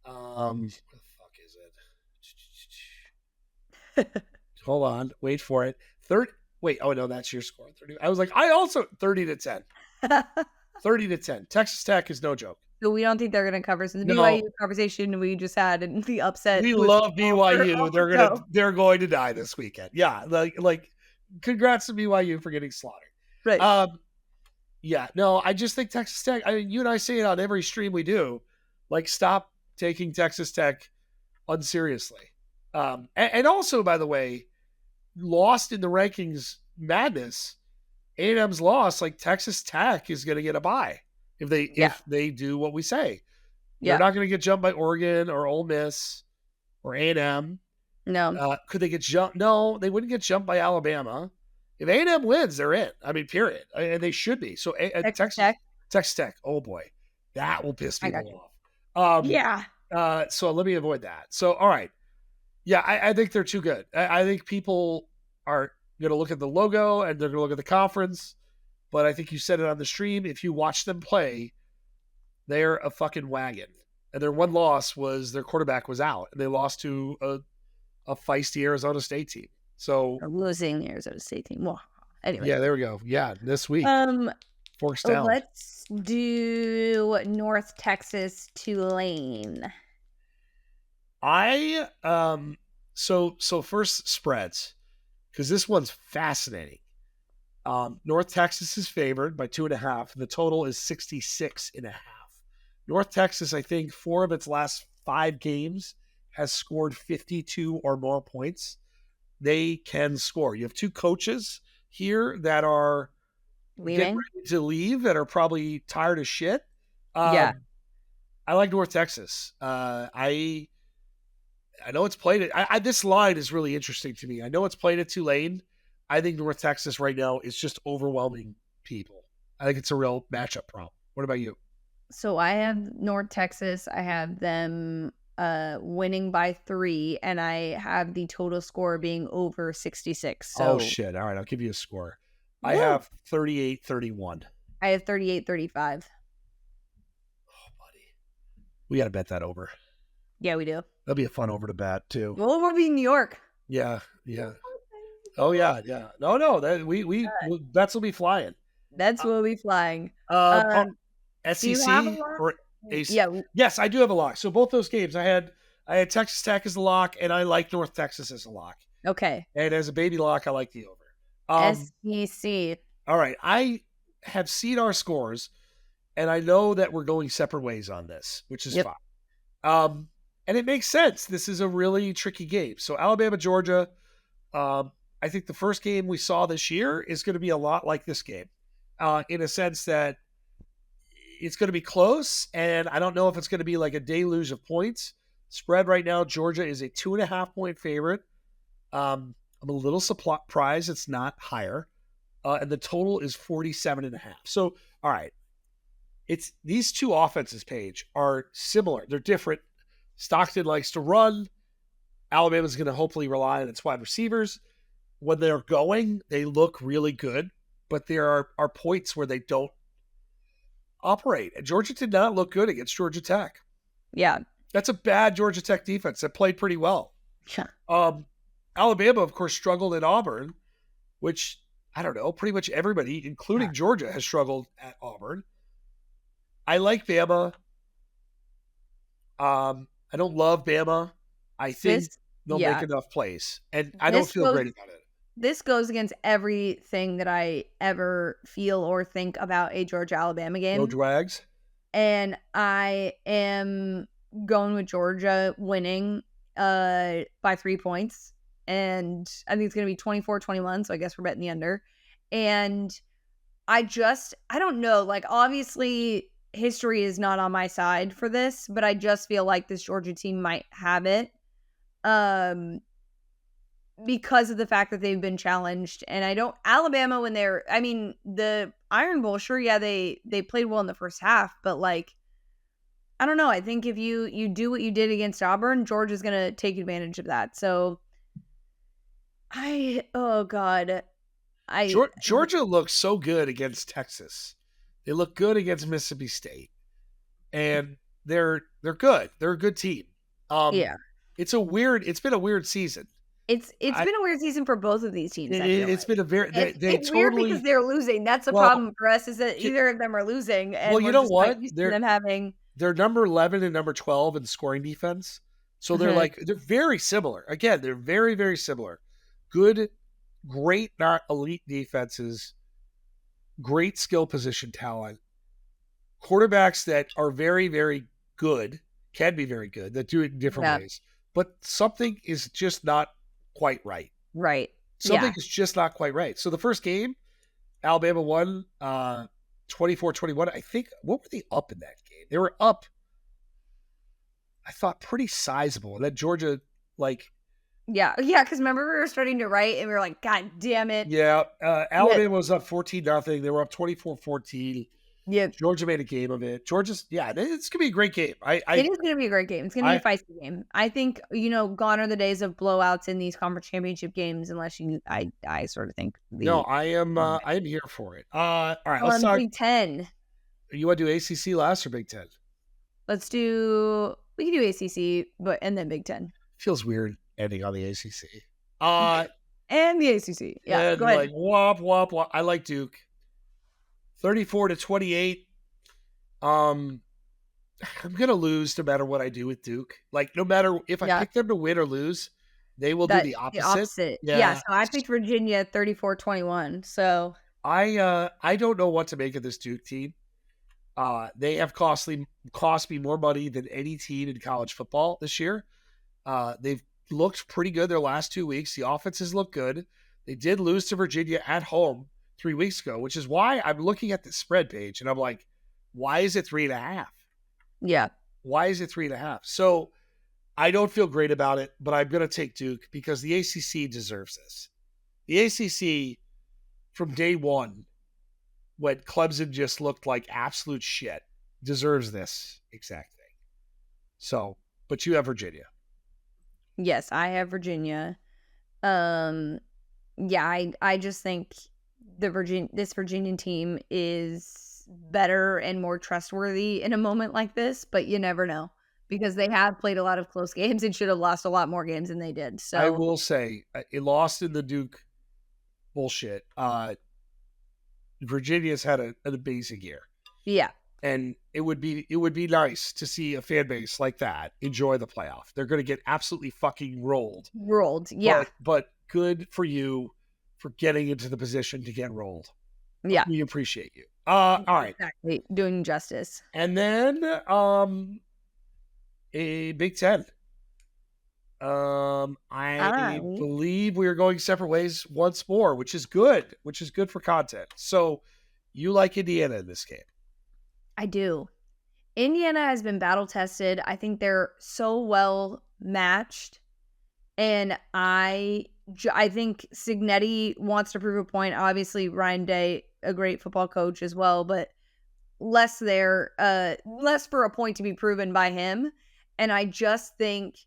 where the fuck is it? Hold on, wait for it. That's your score. 30. I was like, I also, 30-10. 30-10. Texas Tech is no joke. So we don't think they're going to cover. So the BYU conversation we just had and the upset. We love BYU. They're going to die this weekend. Yeah, like congrats to BYU for getting slaughtered. Right. I just think Texas Tech. I mean, you and I say it on every stream we do. Like, stop taking Texas Tech unseriously. And also, by the way, lost in the rankings madness. A&M's lost. Like, Texas Tech is going to get a bye. If they do what we say. They're not going to get jumped by Oregon or Ole Miss or A&M. No. Could they get jumped? No, they wouldn't get jumped by Alabama. If A&M wins, they're in. I mean, period. And they should be. So Texas Tech. Oh boy, that will piss people off. So let me avoid that. So all right. Yeah, I think they're too good. I think people are going to look at the logo and they're going to look at the conference. But I think you said it on the stream. If you watch them play, they're a fucking wagon. And their one loss was their quarterback was out. And they lost to a feisty Arizona State team. So losing the Arizona State team. Well, anyway. Yeah, there we go. Yeah, this week. Forks down. Let's do North Texas Tulane. So first spreads, because this one's fascinating. North Texas is favored by 2.5. The total is 66.5. North Texas, I think 4 of its last 5 games has scored 52 or more points. They can score. You have 2 coaches here that are leaving to leave, that are probably tired of shit. I like North Texas. I know it's played at. This line is really interesting to me. I know it's played at Tulane. I think North Texas right now is just overwhelming people. I think it's a real matchup problem. What about you? So I have North Texas. I have them winning by 3, and I have the total score being over 66. Oh, So shit. All right, I'll give you a score. I woo! have 38-31. I have 38-35. Oh, buddy. We got to bet that over. Yeah, we do. That'll be a fun over to bet, too. Well, we'll be in New York. Yeah. Oh, yeah. No. Bets will be flying. That's where we'll be flying. Do you have a SEC lock? or AC? Yeah. Yes, I do have a lock. So both those games, I had Texas Tech as a lock, and I like North Texas as a lock. Okay. And as a baby lock, I like the over. SEC. All right, I have seen our scores, and I know that we're going separate ways on this, which is fine. And it makes sense. This is a really tricky game. So Alabama, Georgia. I think the first game we saw this year is going to be a lot like this game, in a sense that it's going to be close, and I don't know if it's going to be like a deluge of points. Spread right now, Georgia is a 2.5-point favorite. I'm a little surprised it's not higher, and the total is 47.5. So, all right, it's these two offenses, Paige, are similar. They're different. Stockton likes to run. Alabama's going to hopefully rely on its wide receivers. When they're going, they look really good, but there are points where they don't operate. And Georgia did not look good against Georgia Tech. Yeah. That's a bad Georgia Tech defense that played pretty well. Yeah. Alabama, of course, struggled at Auburn, which, I don't know, pretty much everybody, including Georgia, has struggled at Auburn. I like Bama. I don't love Bama. I think they'll make enough plays. And I don't feel great about it. This goes against everything that I ever feel or think about a Georgia-Alabama game. No drags. And I am going with Georgia winning by 3 points. And I think it's going to be 24-21, so I guess we're betting the under. And I don't know. Like, obviously, history is not on my side for this, but I just feel like this Georgia team might have it. Because of the fact that they've been challenged. And Alabama, when the Iron Bowl, sure, yeah, they played well in the first half, but like, I don't know. I think if you do what you did against Auburn, Georgia's going to take advantage of that. So Georgia looks so good against Texas. They look good against Mississippi State. And they're good. They're a good team. Yeah. It's been a weird season. It's been a weird season for both of these teams. It's been a very it's weird because they're losing. That's the problem for us, is that either of them are losing. And you know what? They're number 11 and number 12 in scoring defense. So they're they're very similar. Again, they're very, very similar. Good, great, not elite defenses, great skill position talent, quarterbacks that are very, very good, can be very good, that do it in different ways. But something is just not quite right. Right. Something is just not quite right. So the first game, Alabama won 24-21. I think, what were they up in that game? They were up, I thought, pretty sizable. And then Georgia, Yeah, because remember we were starting to write and we were like, God damn it. Yeah, Alabama was up 14-0. They were up 24-14. Yeah. Georgia made a game of it. It's going to be a great game. It is going to be a great game. It's going to be a feisty game. I think, gone are the days of blowouts in these conference championship games, unless I sort of think. I am here for it. All right, let's talk Big Ten. You want to do ACC last or Big Ten? We can do ACC, and then Big Ten. Feels weird ending on the ACC. And the ACC. Yeah, go ahead. Wop, wop, wop. I like Duke. 34-28. I'm going to lose no matter what I do with Duke. No matter if I pick them to win or lose, they will do the opposite. Yeah, so I picked Virginia 34-21. So I don't know what to make of this Duke team. They have cost me more money than any team in college football this year. They've looked pretty good their last 2 weeks. The offenses look good. They did lose to Virginia at home 3 weeks ago, which is why I'm looking at the spread page and I'm like, why is it 3.5? Yeah. Why is it 3.5? So I don't feel great about it, but I'm going to take Duke because the ACC deserves this. The ACC, from day one, when Clemson just looked like absolute shit, deserves this exact thing. So, but you have Virginia. Yes, I have Virginia. Yeah, I just think this Virginia team is better and more trustworthy in a moment like this, but you never know because they have played a lot of close games and should have lost a lot more games than they did. I So will say, it lost in the Duke bullshit. Virginia's had an amazing year. yeah. And it would be nice to see a fan base like that enjoy the playoff. They're going to get absolutely fucking rolled. Yeah. But good for you for getting into the position to get rolled. Yeah. We appreciate you. All right. Exactly. Doing justice. And then a Big Ten. I believe we are going separate ways once more, which is good for content. So you like Indiana in this game? I do. Indiana has been battle tested. I think they're so well matched. And I think Signetti wants to prove a point. Obviously, Ryan Day, a great football coach as well, but less for a point to be proven by him. And I just think,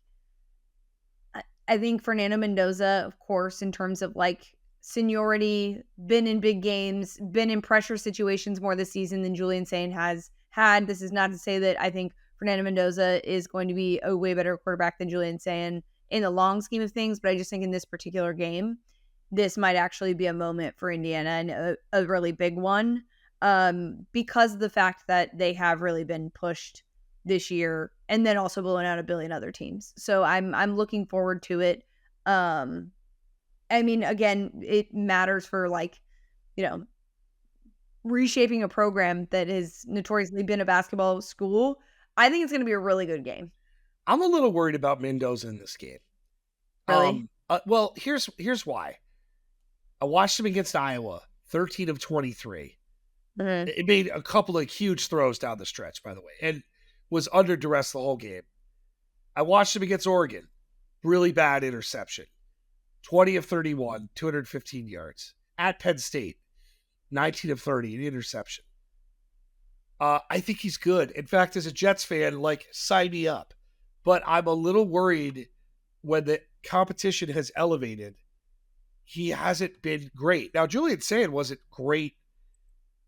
Fernando Mendoza, of course, in terms of like seniority, been in big games, been in pressure situations more this season than Julian Sain has had. This is not to say that I think Fernando Mendoza is going to be a way better quarterback than Julian Sain in the long scheme of things, but I just think in this particular game, this might actually be a moment for Indiana and a really big one because of the fact that they have really been pushed this year and then also blowing out a billion other teams. So I'm looking forward to it. I mean, again, it matters for like, reshaping a program that has notoriously been a basketball school. I think it's going to be a really good game. I'm a little worried about Mendoza in this game. Really? Well, here's why. I watched him against Iowa, 13 of 23. Mm-hmm. It made a couple of huge throws down the stretch, by the way, and was under duress the whole game. I watched him against Oregon, really bad interception, 20 of 31, 215 yards. At Penn State, 19 of 30, an interception. I think he's good. In fact, as a Jets fan, sign me up. But I'm a little worried when the competition has elevated. He hasn't been great. Now, Julian Sain wasn't great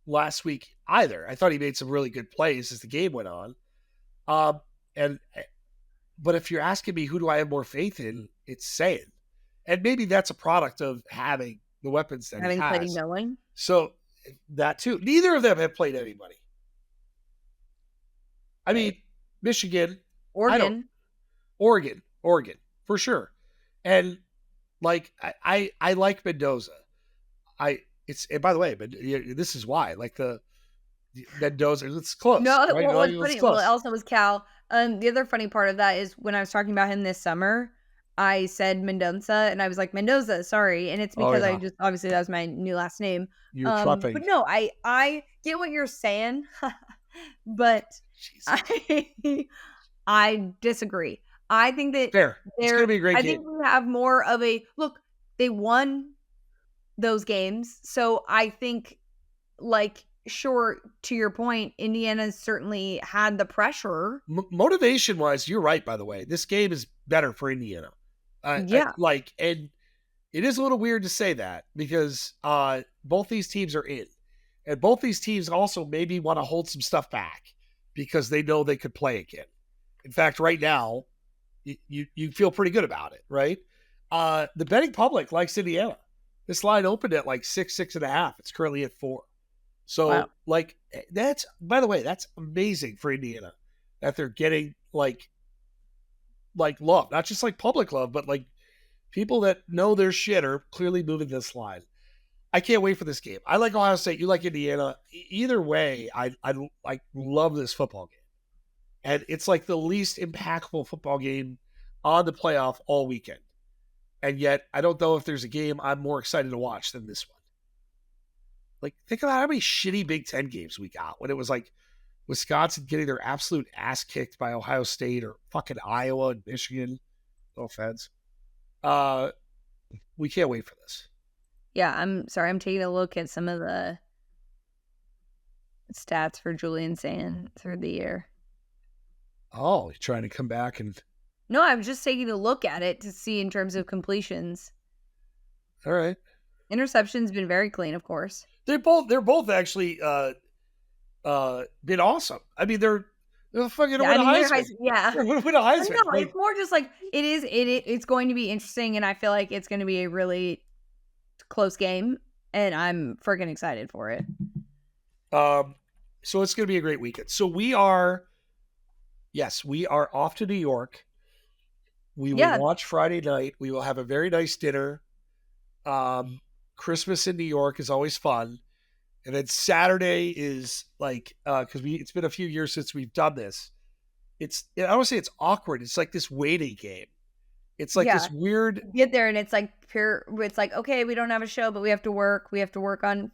last week either. I thought he made some really good plays as the game went on. But if you're asking me who do I have more faith in, it's Sain. And maybe that's a product of having the weapons that he has. Having played knowing. So that too. Neither of them have played anybody. I mean, Michigan, Oregon, for sure. And I like Mendoza. And by the way, but this is why the Mendoza. It's close. No, right? What's funny? Well, also was Cal. The other funny part of that is when I was talking about him this summer, I said Mendonca, and I was like Mendoza, sorry, and it's because I just obviously that was my new last name. You're trumping. But no, I get what you're saying, but I disagree. I think that fair. It's gonna be a great game. I think we have more of a look. They won those games, so I think sure, to your point, Indiana certainly had the pressure. Motivation wise, you're right. By the way, this game is better for Indiana. And it is a little weird to say that because both these teams are in, and both these teams also maybe want to hold some stuff back because they know they could play again. In fact, right now, you feel pretty good about it, right? The betting public likes Indiana. This line opened at 6.5. It's currently at 4. So that's, by the way, that's amazing for Indiana that they're getting love, not just public love, but people that know their shit are clearly moving this line. I can't wait for this game. I like Ohio State. You like Indiana. Either way, I love this football game. And it's the least impactful football game on the playoff all weekend. And yet, I don't know if there's a game I'm more excited to watch than this one. Think about how many shitty Big Ten games we got when it was Wisconsin getting their absolute ass kicked by Ohio State or fucking Iowa and Michigan. No offense. We can't wait for this. Yeah, I'm sorry. I'm taking a look at some of the stats for Julian Sand through the year. Oh, you're trying to come back and... No, I'm just taking a look at it to see in terms of completions. All right. Interception's been very clean, of course. They're both actually been awesome. I mean, they're fucking win a Heisman. Yeah. They're win a Heisman. No, it's more just like it's going to be interesting, and I feel like it's going to be a really close game, and I'm freaking excited for it. So it's going to be a great weekend. So we are off to New York. We will watch Friday night. We will have a very nice dinner. Christmas in New York is always fun. And then Saturday is like, because it's been a few years since we've done this. I don't want to say it's awkward. It's like this waiting game. It's like this weird. You get there and it's like pure. It's like, okay, we don't have a show, but we have to work. We have to work on,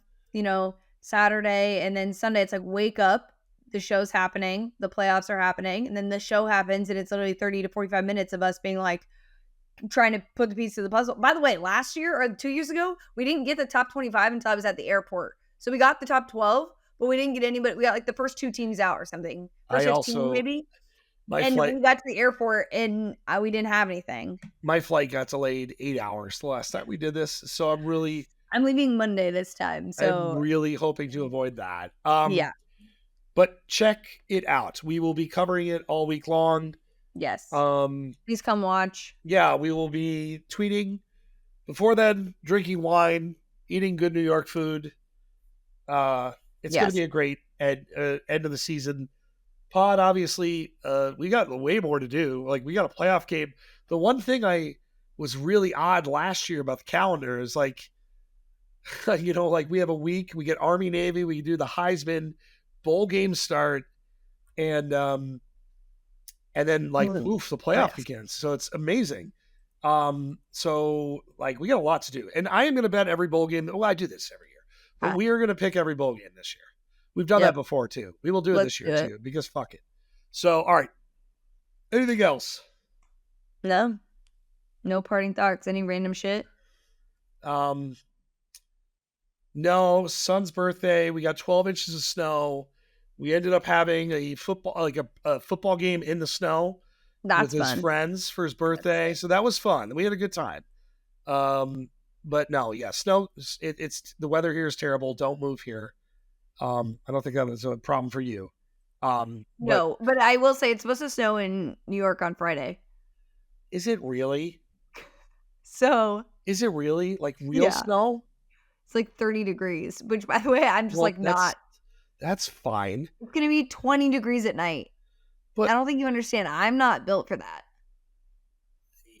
Saturday, and then Sunday. It's like wake up. The show's happening. The playoffs are happening, and then the show happens, and it's literally 30 to 45 minutes of us being like trying to put the piece of the puzzle. By the way, last year or 2 years ago, we didn't get the top 25 until I was at the airport. So we got the top 12, but we didn't get anybody. We got like the first 2 teams out or something. First 15 maybe. We got to the airport and we didn't have anything. My flight got delayed 8 hours the last time we did this. So I'm leaving Monday this time. So I'm really hoping to avoid that. Yeah. But check it out. We will be covering it all week long. Yes. Please come watch. Yeah, we will be tweeting before then, drinking wine, eating good New York food. It's going to be a great end of the season pod. Obviously, we got way more to do. Like, we got a playoff game. The one thing I was really odd last year about the calendar is like, like we have a week, we get Army Navy, we do the Heisman, bowl games start, and then like the playoff begins. So it's amazing. So like we got a lot to do, and I am going to bet every bowl game. Well, I do this every year. But we are going to pick every bowl game this year. We've done that before, too. We will do it this year, too, because fuck it. So, all right. Anything else? No. No parting thoughts. Any random shit? No. Son's birthday. We got 12 inches of snow. We ended up having a football game in the snow with his friends for his birthday. So that was fun. We had a good time. But no, snow. It's the weather here is terrible. Don't move here. I don't think that was a problem for you. No, but I will say it's supposed to snow in New York on Friday. Is it really? So. Is it really like real snow? It's like 30 degrees, which by the way, I'm just not. That's fine. It's gonna be 20 degrees at night. But I don't think you understand. I'm not built for that.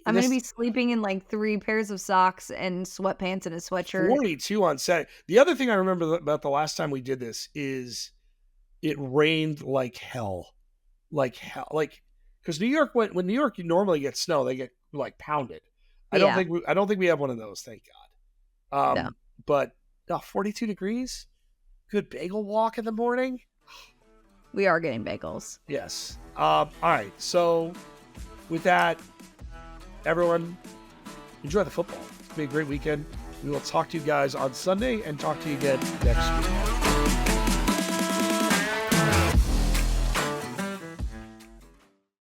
I'm going to be sleeping in like 3 pairs of socks and sweatpants and a sweatshirt. 42 on Saturday. The other thing I remember about the last time we did this is it rained like hell. Like hell. Like, because New York, when New York normally gets snow, they get like pounded. I don't think we have one of those, thank God. No. But 42 degrees? Good bagel walk in the morning? We are getting bagels. Yes. All right. So with that, everyone, enjoy the football. It's going to be a great weekend. We will talk to you guys on Sunday and talk to you again next week.